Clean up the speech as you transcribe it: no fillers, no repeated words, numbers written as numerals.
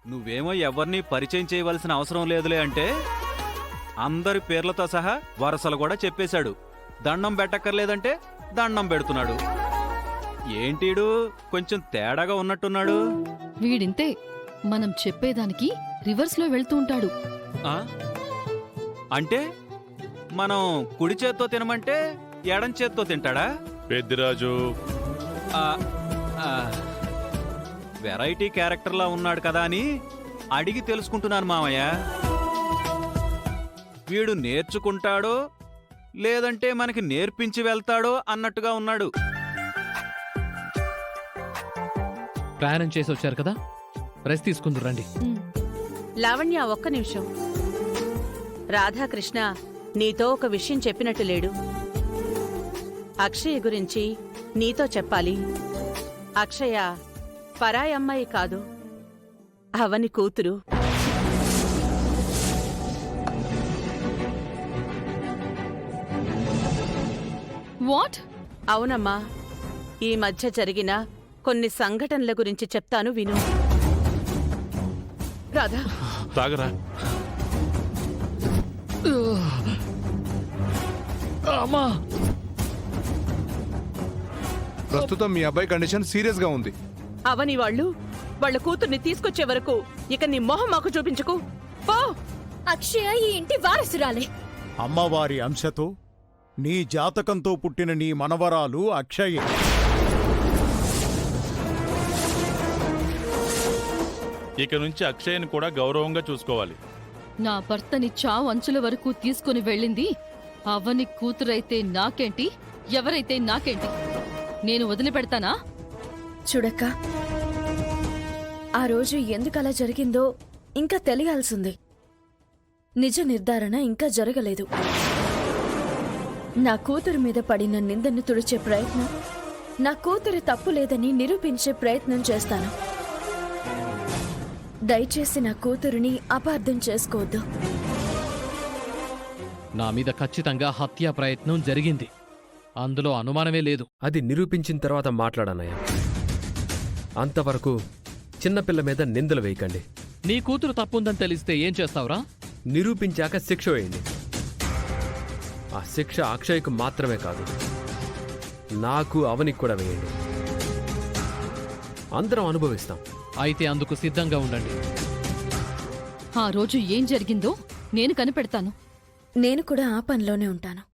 నువ్వేమో ఎవరిని పరిచయం చేయవలసిన అవసరం లేదులే అంటే అందరి పేర్లతో సహా వరసలు కూడా చెప్పేశాడు. దండం పెట్టక్కర్లేదంటే దండం పెడుతున్నాడు. ఏంటీడు కొంచెం తేడాగా ఉన్నట్టున్నాడు. వీడింతే, మనం చెప్పేదానికి రివర్స్ లో వెళ్తూ ఉంటాడు. ఆ? అంటే మనం కుడి చేత్తో తినమంటే ఎడం చేత్తో తింటాడా? పెద్దిరాజు, ఆ, ఆ, వెరైటీ క్యారెక్టర్లా ఉన్నాడు కదా అని అడిగి తెలుసుకుంటున్నాను మామయ్య. వీడు నేర్చుకుంటాడో లేదంటే మనకి నేర్పించి వెళ్తాడో అన్నట్టుగా ఉన్నాడు. ప్రయాణం చేసి వచ్చారు కదా, రెస్ట్ తీసుకుందరు రండి. లావణ్య, ఒక్క నిమిషం. రాధాకృష్ణ నీతో ఒక విషయం చెప్పినట్టు లేడు. అక్షయ గురించి నీతో చెప్పాలి. అక్షయ పరాయి అమ్మాయి కాదు, అవని కూతురు. వాట్? అవునమ్మా, ఈ మధ్య జరిగిన కొన్ని సంఘటనల గురించి చెప్తాను విను. రాధా, తాగరా. అమ్మా, ప్రస్తుతం మీ అబ్బాయి కండిషన్ సీరియస్ గా ఉంది. అవని వాళ్ళ కూతుర్ని తీసుకొచ్చే వరకు ఇక నీ మొహం మాకు చూపించుకు పో. అక్షయ ఈ ఇంటి వారసురాలే. అమ్మవారి అంశతో నీ జాతకంతో పుట్టిన నీ మనవరాలు అక్షయే. ఇక నుంచి అక్షయ్ని కూడా గౌరవంగా చూసుకోవాలి. నా భర్తని చావు అంచుల వరకు తీసుకుని వెళ్ళింది అవని కూతురైతే నాకేంటి, ఎవరైతే నాకేంటి? నేను వదిలిపెడతానా? చూడక్క, ఆ రోజు ఎందుకలా జరిగిందో ఇంకా తెలియాల్సింది. నిజ నిర్ధారణ ఇంకా జరగలేదు. నా కూతురు మీద పడిన నిందను తుడిచే ప్రయత్నం, నా కూతురు తప్పు లేదని నిరూపించే ప్రయత్నం చేస్తాను. దయచేసి నా కూతురుని అపార్థం చేసుకోవద్దు. నా మీద ఖచ్చితంగా హత్యా ప్రయత్నం జరిగింది, అందులో అనుమానమే లేదు. అది నిరూపించిన తర్వాత మాట్లాడనయ్యా. అంతవరకు చిన్నపిల్ల మీద నిందలు వేయకండి. నీ కూతురు తప్పుందని తెలిస్తే ఏం చేస్తావురా? నిరూపించాక శిక్ష వేయండి. ఆ శిక్ష అక్షయ్కు మాత్రమే కాదు, నాకు అవనికి కూడా వేయండి. అందరం అనుభవిస్తాం. అయితే అందుకు సిద్ధంగా ఉండండి. ఆ రోజు ఏం జరిగిందో నేను కనిపెడతాను. నేను కూడా ఆ పనిలోనే ఉంటాను.